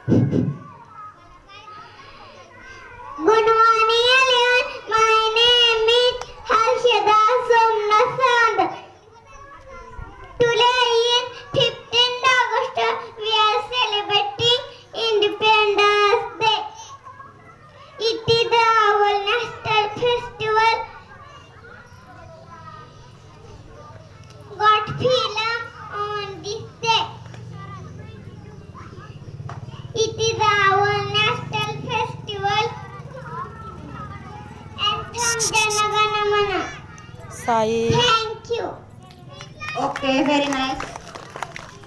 Good morning, everyone. My name is Harshada Somnasand. Today is 15th August. We are celebrating Independence Day. It is our national festival. Got film on this day. It is our national festival. Anthem Jana Gana Mana. Sai Thank you. Okay, very nice.